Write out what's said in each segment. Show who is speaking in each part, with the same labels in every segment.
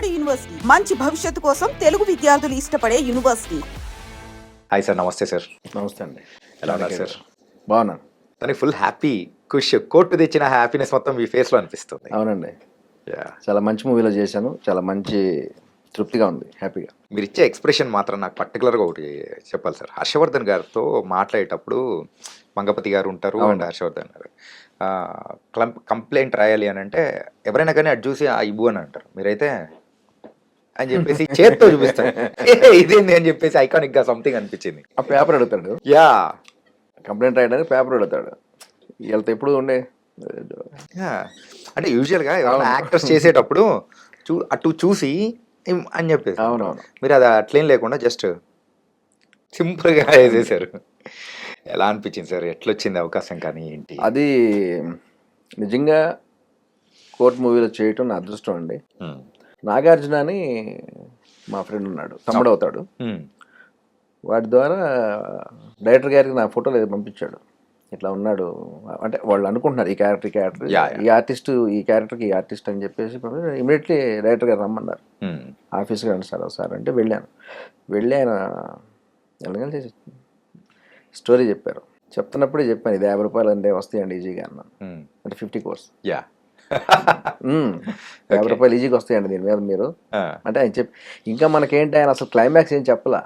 Speaker 1: Harvard university మంచి భవిష్యత్తు కోసం తెలుగు విద్యార్థులు ఇష్టపడే యూనివర్సిటీ.
Speaker 2: హాయ్ సార్, నమస్తే సార్.
Speaker 3: నమస్తే అండి.
Speaker 2: ఎలా ఉన్నారు సార్?
Speaker 3: బాగున్నాను.
Speaker 2: తనకి ఫుల్ హ్యాపీ, ఖుష్, కోర్టు తెచ్చిన హ్యాపీనెస్ మొత్తం మీ ఫేస్ లో అనిపిస్తుంది.
Speaker 3: అవునండి,
Speaker 2: Yeah.
Speaker 3: చాలా మంచి మూవీలో చేశాను, చాలా మంచి తృప్తిగా ఉంది, హ్యాపీగా.
Speaker 2: మీరు ఇచ్చే ఎక్స్ప్రెషన్ మాత్రం నాకు పర్టికులర్గా ఒకటి చెప్పాలి సార్. హర్షవర్ధన్ గారితో మాట్లాడేటప్పుడు మంగపతి గారు ఉంటారు అండ్ హర్షవర్ధన్ గారు కంప్లైంట్ రాయాలి అని అంటే ఎవరైనా కానీ అటు చూసి ఆ ఇవ్వు అని అంటారు. మీరైతే అని చెప్పేసి చేత్తో చూపిస్తారు. ఇదేంది అని చెప్పేసి ఐకానిక్ గా సంథింగ్ అనిపించింది.
Speaker 3: ఆ పేపర్ అడుగుతాడు,
Speaker 2: యా
Speaker 3: కంప్లైంట్ రాయడానికి పేపర్ అడుగుతాడు. వీళ్ళతో ఎప్పుడు ఉండే
Speaker 2: అంటే యూజువల్గా ఎవరైనా యాక్టర్స్ చేసేటప్పుడు అటు చూసి అని చెప్పేసి.
Speaker 3: అవునవును.
Speaker 2: మీరు అది అట్లేం లేకుండా జస్ట్ సింపుల్గా వేసేసారు. ఎలా అనిపించింది సార్? ఎట్లొచ్చింది అవకాశం కానీ ఏంటి?
Speaker 3: అది నిజంగా కోర్ట్ మూవీలో చేయటం నా అదృష్టం అండి. నాగార్జున అని మా ఫ్రెండ్ ఉన్నాడు, తమ్ముడు అవుతాడు. వాటి ద్వారా డైరెక్టర్ గారికి నా ఫోటోలు పంపించాడు. ఇట్లా ఉన్నాడు అంటే వాళ్ళు అనుకుంటున్నారు ఈ క్యారెక్టర్ ఈ ఆర్టిస్ట్, ఈ క్యారెక్టర్కి ఈ ఆర్టిస్ట్ అని చెప్పేసి ఇమీడియట్లీ డైరెక్టర్ గారు రమ్మన్నారు. ఆఫీస్కి రండి సార్ ఒకసారి అంటే వెళ్ళి ఆయన వెళ్ళగానే స్టోరీ చెప్పారు. చెప్తున్నప్పుడే చెప్పాను, ఇది 50 రూపాయలు అంటే వస్తాయండి ఈజీగా అన్నాను. అంటే 50 కోర్స్ 50 రూపాయలు ఈజీగా వస్తాయండి దీని మీద మీరు అంటే ఆయన చెప్పి. ఇంకా మనకేంటి, ఆయన అసలు క్లైమాక్స్ ఏం చెప్పలా.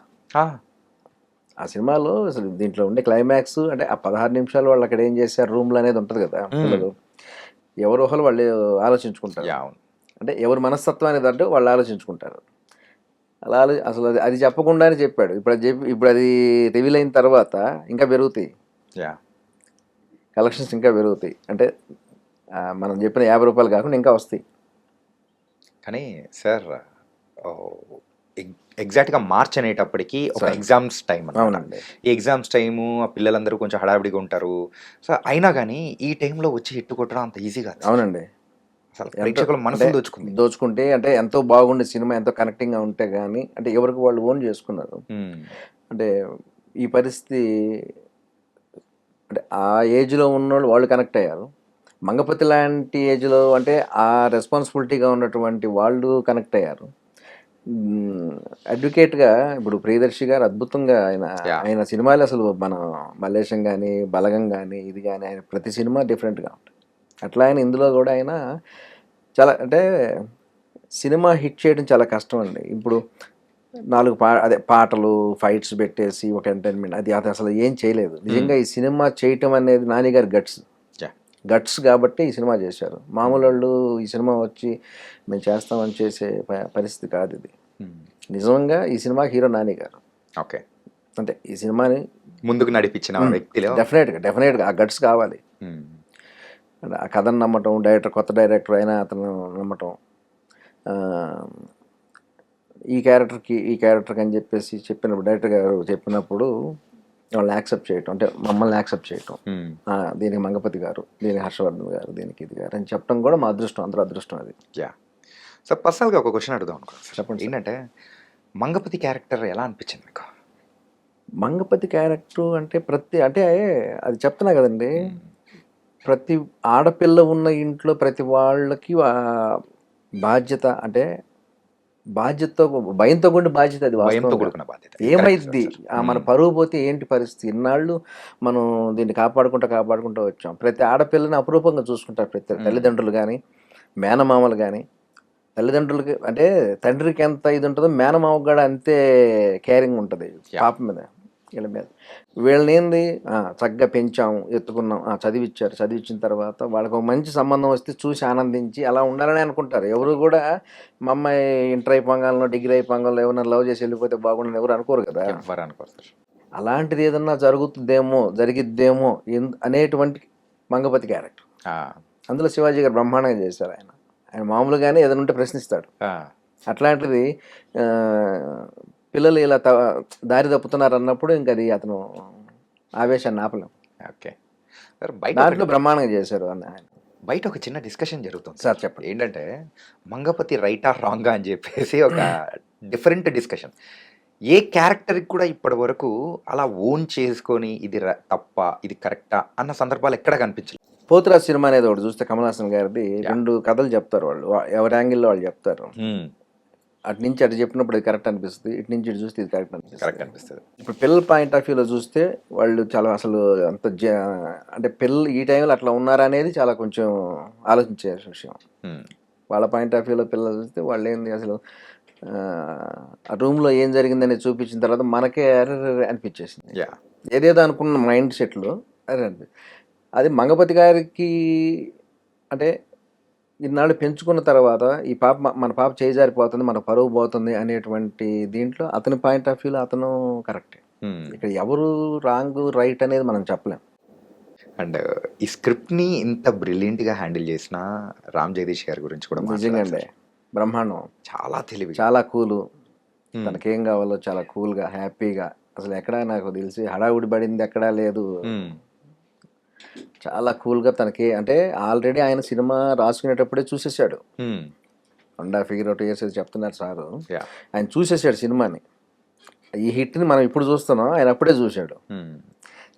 Speaker 3: ఆ సినిమాలో అసలు దీంట్లో ఉండే క్లైమాక్స్ అంటే ఆ 16 నిమిషాలు వాళ్ళు అక్కడ ఏం చేశారు రూమ్లో అనేది ఉంటుంది కదా. పిల్లలు ఎవరి ఊహలు వాళ్ళు ఆలోచించుకుంటారు. అంటే ఎవరి మనస్తత్వం అనేది అంటే వాళ్ళు ఆలోచించుకుంటారు. అలా అసలు అది చెప్పకుండానే చెప్పాడు. ఇప్పుడు అది రివీల్ అయిన తర్వాత ఇంకా పెరుగుతాయి కలెక్షన్స్, ఇంకా పెరుగుతాయి. అంటే మనం చెప్పిన 50 రూపాయలు కాకుండా ఇంకా వస్తాయి.
Speaker 2: కానీ సార్ ఎగ్జాక్ట్గా మార్చ్ అనేటప్పటికి ఒక ఎగ్జామ్స్ టైం.
Speaker 3: అవునండి,
Speaker 2: ఈ ఎగ్జామ్స్ టైము ఆ పిల్లలందరూ కొంచెం హడావిడిగా ఉంటారు. సో అయినా కానీ ఈ టైంలో వచ్చి హిట్ కొట్టడం అంత ఈజీగా.
Speaker 3: అవునండి,
Speaker 2: అసలు ప్రేక్షకుల మనసు
Speaker 3: దోచుకుంటే అంటే ఎంతో బాగుండే సినిమా, ఎంతో కనెక్టింగ్గా ఉంటే కానీ అంటే ఎవరికి వాళ్ళు ఓన్ చేసుకున్నారు. అంటే ఈ పరిస్థితి అంటే ఆ ఏజ్లో ఉన్నోళ్ళు వాళ్ళు కనెక్ట్ అయ్యారు. మంగపతి లాంటి ఏజ్లో అంటే ఆ రెస్పాన్సిబిలిటీగా ఉన్నటువంటి వాళ్ళు కనెక్ట్ అయ్యారు. అడ్వకేట్గా ఇప్పుడు ప్రియదర్శి గారు అద్భుతంగా ఆయన సినిమాలు అసలు మన మల్లేశం కానీ బలగం కానీ ఇది కానీ ఆయన ప్రతి సినిమా డిఫరెంట్గా ఉంటుంది. అట్లా ఆయన ఇందులో కూడా ఆయన చాలా అంటే సినిమా హిట్ చేయడం చాలా కష్టం అండి. ఇప్పుడు 4 పాటలు ఫైట్స్ పెట్టేసి ఒక ఎంటర్టైన్మెంట్ అది అసలు ఏం చేయలేదు. నిజంగా ఈ సినిమా చేయటం అనేది నాని గారి గట్స్ కాబట్టి ఈ సినిమా చేశారు. మామూలు వాళ్ళు ఈ సినిమా వచ్చి మేము చేస్తామని చేసే పరిస్థితి కాదు ఇది. నిజంగా ఈ సినిమా హీరో నాని గారు.
Speaker 2: ఓకే,
Speaker 3: అంటే ఈ సినిమాని
Speaker 2: ముందుకు నడిపించిన వ్యక్తిలో
Speaker 3: డెఫినెట్గా ఆ గట్స్ కావాలి. ఆ కథను నమ్మటం, కొత్త డైరెక్టర్ అయినా అతను నమ్మటం, ఈ క్యారెక్టర్కి అని చెప్పేసి చెప్పినప్పుడు డైరెక్టర్ గారు చెప్పినప్పుడు వాళ్ళని యాక్సెప్ట్ చేయటం, అంటే మమ్మల్ని యాక్సెప్ట్ చేయటం. దీనికి మంగపతి గారు, దీనికి హర్షవర్ధన్ గారు, దీనికి ఇది గారు అని చెప్పడం కూడా మా అదృష్టం, అందరూ అదృష్టం అది.
Speaker 2: సార్ పర్సనల్గా ఒక క్వశ్చన్ అడుగుదాం అనుకో.
Speaker 3: చెప్పండి.
Speaker 2: ఏంటంటే మంగపతి క్యారెక్టర్ ఎలా అనిపించింది మీకు?
Speaker 3: మంగపతి క్యారెక్టర్ అంటే అది చెప్తున్నా కదండి, ప్రతి ఆడపిల్ల ఉన్న ఇంట్లో ప్రతి వాళ్ళకి బాధ్యత, అంటే బాధ్యతతో భయంతో కూడిన బాధ్యత. అది ఏమైద్ది, మన పరువు పోతే ఏంటి పరిస్థితి. ఇన్నాళ్ళు మనం దీన్ని కాపాడుకుంటూ వచ్చాం. ప్రతి ఆడపిల్లని అపురూపంగా చూసుకుంటారు ప్రతి తల్లిదండ్రులు కానీ మేనమామలు కానీ. తల్లిదండ్రులకి అంటే తండ్రికి ఎంత ఇది ఉంటుందో మేనమామకు కూడా అంతే కేరింగ్ ఉంటుంది పాప మీద, వీళ్ళ మీద. వీళ్ళని ఏంది చక్కగా పెంచాము, ఎత్తుకున్నాం, చదివించిన తర్వాత వాళ్ళకి ఒక మంచి సంబంధం వస్తే చూసి ఆనందించి అలా ఉండాలని అనుకుంటారు. ఎవరు కూడా మా అమ్మాయి ఇంటర్ అయిపోగాలను డిగ్రీ అయిపోగాలను ఎవరైనా లవ్ చేసి వెళ్ళిపోతే బాగుండని ఎవరు అనుకోరు కదా. అలాంటిది ఏదన్నా జరిగిద్దేమో అనేటువంటి మంగపతి క్యారెక్టర్. అందులో శివాజీ గారు బ్రహ్మాండంగా చేశారు. ఆయన మామూలుగానే ఏదైనా ఉంటే ప్రశ్నిస్తాడు. అట్లాంటిది పిల్లలు ఇలా దారి తప్పుతున్నారు అన్నప్పుడు ఇంకా అది అతను ఆవేశాన్ని ఆపలేం.
Speaker 2: ఓకే,
Speaker 3: దాంట్లో బ్రహ్మాండంగా చేశారు అని ఆయన.
Speaker 2: బయట ఒక చిన్న డిస్కషన్ జరుగుతుంది
Speaker 3: సార్, చెప్పండి.
Speaker 2: ఏంటంటే మంగపతి రైటా రాంగా అని చెప్పేసి ఒక డిఫరెంట్ డిస్కషన్. ఏ క్యారెక్టర్కి కూడా ఇప్పటి వరకు అలా ఓన్ చేసుకొని ఇది తప్ప ఇది కరెక్టా అన్న సందర్భాలు ఎక్కడ కనిపించలేదు.
Speaker 3: పోతురాజు సినిమా అనేది ఒకటి చూస్తే కమల్ హాసన్ గారిది 2 కథలు చెప్తారు వాళ్ళు, ఎవరి యాంగిల్లో వాళ్ళు చెప్తారు. అటు నుంచి అటు చెప్పినప్పుడు అది కరెక్ట్ అనిపిస్తుంది, ఇటు నుంచి ఇటు చూస్తే ఇది కరెక్ట్
Speaker 2: కరెక్ట్
Speaker 3: అనిపిస్తుంది.
Speaker 2: అనిపిస్తుంది.
Speaker 3: ఇప్పుడు పిల్లల పాయింట్ ఆఫ్ వ్యూలో చూస్తే వాళ్ళు చాలా అసలు అంత అంటే పిల్లలు ఈ టైంలో అట్లా ఉన్నారా అనేది చాలా కొంచెం ఆలోచించే విషయం.
Speaker 2: ఉమ్,
Speaker 3: వాళ్ళ పాయింట్ ఆఫ్ వ్యూలో పిల్లలు చూస్తే వాళ్ళు ఏంది అసలు ఆ రూమ్లో ఏం జరిగిందని చూపించిన తర్వాత మనకే అరే అనిపించేసింది.
Speaker 2: యా
Speaker 3: ఏదేదో అనుకున్న మైండ్ సెట్లో అరే అది మంగపతి గారికి అంటే ఇన్నాళ్ళు పెంచుకున్న తర్వాత ఈ పాప మన పాప చేజారిపోతుంది, మన పరువు పోతుంది అనేటువంటి దీంట్లో అతని పాయింట్ ఆఫ్ వ్యూలో అతను కరెక్టే.
Speaker 2: ఉమ్.
Speaker 3: ఇక్కడ ఎవరు రాంగ్ రైట్ అనేది మనం చెప్పలేం.
Speaker 2: అండ్ ఈ స్క్రిప్ట్ ని ఇంత బ్రిలియంట్ గా హ్యాండిల్ చేసిన రామ్ జగదీష్ గారి గురించి కూడా
Speaker 3: నిజంగా
Speaker 2: మాట్లాడాలి
Speaker 3: అండి, బ్రహ్మాండం,
Speaker 2: చాలా తెలివి.
Speaker 3: చాలా కూలు, తనకేం కావాలో చాలా కూల్గా హ్యాపీగా, అసలు ఎక్కడా నాకు తెలిసి హడావుడి పడింది ఎక్కడా లేదు. చాలా కూల్గా తనకి అంటే ఆల్రెడీ ఆయన సినిమా రాసుకునేటప్పుడే చూసేసాడు. 1.5 years 2 years చెప్తున్నారు సారు, ఆయన చూసేసాడు సినిమాని. ఈ హిట్ని మనం ఇప్పుడు చూస్తున్నాం, ఆయన అప్పుడే చూశాడు.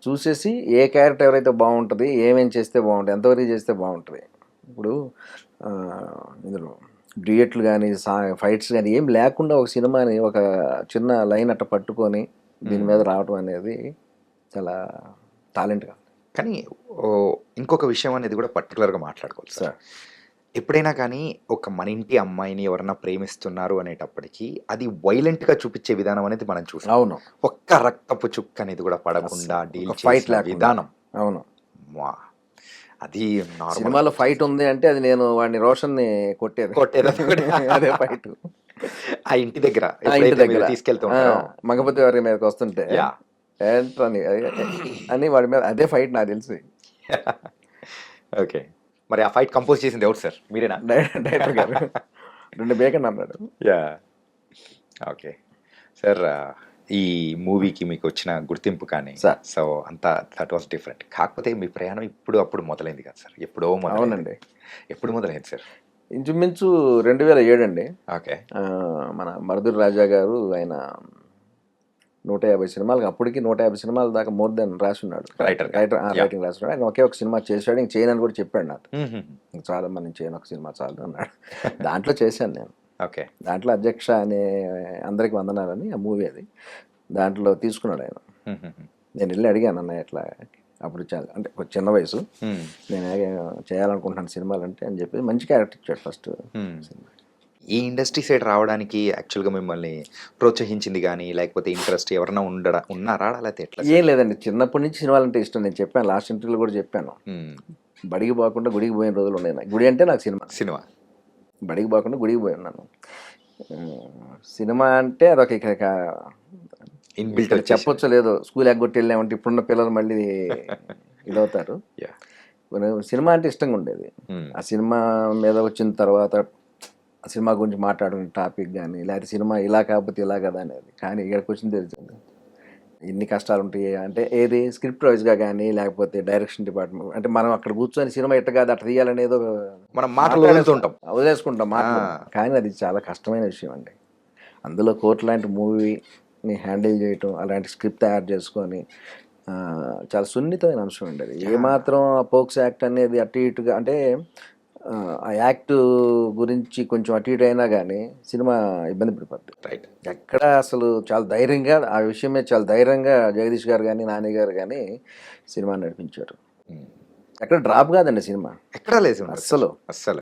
Speaker 3: చూసేసి ఏ క్యారెక్టర్ ఎవరైతే బాగుంటుంది, ఏమేం చేస్తే బాగుంటుంది, ఎంతవరకు చేస్తే బాగుంటుంది. ఇప్పుడు ఇందులో డ్యూయట్లు కానీ ఫైట్స్ కానీ ఏం లేకుండా ఒక సినిమాని ఒక చిన్న లైన్ అట్ట పట్టుకొని దీని మీద రావడం అనేది చాలా టాలెంట్గా.
Speaker 2: కానీ ఇంకొక విషయం అనేది కూడా పర్టికులర్గా మాట్లాడుకోవాలి సార్.
Speaker 3: సార్
Speaker 2: ఎప్పుడైనా కానీ ఒక మన ఇంటి అమ్మాయిని ఎవరన్నా ప్రేమిస్తున్నారు అనేటప్పటికీ అది వైలెంట్ గా చూపించే విధానం అనేది మనం చూసాం.
Speaker 3: అవును,
Speaker 2: ఒక్క రక్తపు చుక్క అనేది కూడా పడకుండా డీల్
Speaker 3: ఫైట్
Speaker 2: చేసిన విధానం.
Speaker 3: అవును,
Speaker 2: వా, అది నార్మల్
Speaker 3: సినిమాలో ఫైట్ ఉంది అంటే అది నేను వాడిని రోషన్ని కొట్టేది అదే ఫైట్.
Speaker 2: ఆ ఇంటి దగ్గర
Speaker 3: ఆ ఇంటి
Speaker 2: ఎప్పుడైతే
Speaker 3: దగ్గర
Speaker 2: మీరు తీసుకెళ్తూ ఉంటారో.
Speaker 3: మగపతి వారి మీదకి వస్తుంటే
Speaker 2: యా
Speaker 3: ఏంటని అని వాడి మీద అదే ఫైట్ నాకు తెలిసి.
Speaker 2: ఓకే, మరి ఆ ఫైట్ కంపోజ్ చేసింది ఎవరు సార్? మీరేనా?
Speaker 3: డైరెక్టర్ గారు 2 బేకండి అన్నాడు.
Speaker 2: యా ఓకే సార్, ఈ మూవీకి మీకు వచ్చిన గుర్తింపు కానీ
Speaker 3: సార్.
Speaker 2: సో అంతా దట్ వాస్ డిఫరెంట్. కాకపోతే మీ ప్రయాణం ఇప్పుడు అప్పుడు మొదలైంది కదా సార్? ఎప్పుడో
Speaker 3: అవునండి,
Speaker 2: ఎప్పుడు మొదలైంది సార్?
Speaker 3: ఇంచుమించు 2007 అండి.
Speaker 2: ఓకే,
Speaker 3: మన మరుదురు రాజా గారు ఆయన 150 సినిమాలకు అప్పటికి 150 సినిమాల దాకా మోర్ దెన్ రాసి ఉన్నాడు. రైటింగ్ రాసి ఉన్నాడు. ఆయన ఒకే ఒక సినిమా చేశాడు, ఇంక చేయనని కూడా చెప్పాడు నాకు. చాలా మంది చేయను, ఒక సినిమా చాలు అన్నాడు. దాంట్లో చేశాను నేను.
Speaker 2: ఓకే,
Speaker 3: దాంట్లో అధ్యక్ష అనే అందరికి వందనాలని ఆ మూవీ అది, దాంట్లో తీసుకున్నాడు ఆయన. నేను వెళ్ళి అడిగాను, అన్నయ్య ఎట్లా, అప్పుడు చాలా అంటే కొంచెం చిన్న వయసు, నేను చేయాలనుకుంటున్నాను సినిమాలు అంటే అని చెప్పి మంచి క్యారెక్టర్ ఇచ్చాడు ఫస్ట్ సినిమా.
Speaker 2: ఈ ఇండస్ట్రీ సైడ్ రావడానికి యాక్చువల్గా మిమ్మల్ని ప్రోత్సహించింది కానీ లేకపోతే ఇంట్రెస్ట్ ఎవరైనా ఉన్నారా లేకపోతే ఎట్లా?
Speaker 3: ఏం లేదండి, చిన్నప్పటి నుంచి సినిమాలు అంటే ఇష్టం. నేను చెప్పాను, లాస్ట్ ఇంటర్వ్యూలో కూడా చెప్పాను, బడికి పోకుండా గుడికి పోయిన రోజులు ఉన్నాయి నాకు. గుడి అంటే నాకు సినిమా, బడికి పోకుండా గుడికి పోయి ఉన్నాను. సినిమా అంటే అదొక ఇక
Speaker 2: ఇన్బిల్ట్
Speaker 3: చెప్పొచ్చు లేదు, స్కూల్ ఎగ్గొట్టి వెళ్ళామంటే ఇప్పుడున్న పిల్లలు మళ్ళీ ఇదవుతారు. సినిమా అంటే ఇష్టంగా ఉండేది. ఆ సినిమా మీద వచ్చిన తర్వాత ఆ సినిమా గురించి మాట్లాడుకునే టాపిక్ కానీ లేకపోతే సినిమా ఇలా కాకపోతే ఇలా కదా అనేది. కానీ ఇక్కడికి వచ్చింది తెలిసింది ఎన్ని కష్టాలు ఉంటాయి అంటే, ఏది స్క్రిప్ట్ వైజ్గా కానీ లేకపోతే డైరెక్షన్ డిపార్ట్మెంట్ అంటే మనం అక్కడ కూర్చొని సినిమా ఎట్ట కాదు అట్లా తీయాలనేదో
Speaker 2: మనం
Speaker 3: వదిలేసుకుంటాం మాటలు. కానీ అది చాలా కష్టమైన విషయం అండి. అందులో కోర్టు లాంటి మూవీని హ్యాండిల్ చేయటం, అలాంటి స్క్రిప్ట్ తయారు చేసుకొని చాలా సున్నితమైన అంశం అండి అది. ఏమాత్రం పోక్స్ యాక్ట్ అనేది అటు ఇటుగా అంటే ఆ యాక్ట్ గురించి కొంచెం అటు ఇటు అయినా కానీ సినిమా ఇబ్బంది పడిపోద్ది.
Speaker 2: రైట్,
Speaker 3: ఎక్కడ అసలు చాలా ధైర్యంగా ఆ విషయమే చాలా ధైర్యంగా జగదీష్ గారు కానీ నాని గారు కానీ సినిమా నడిపించారు. ఎక్కడ డ్రాప్ కాదండి సినిమా,
Speaker 2: ఎక్కడా లేదు
Speaker 3: అస్సలు.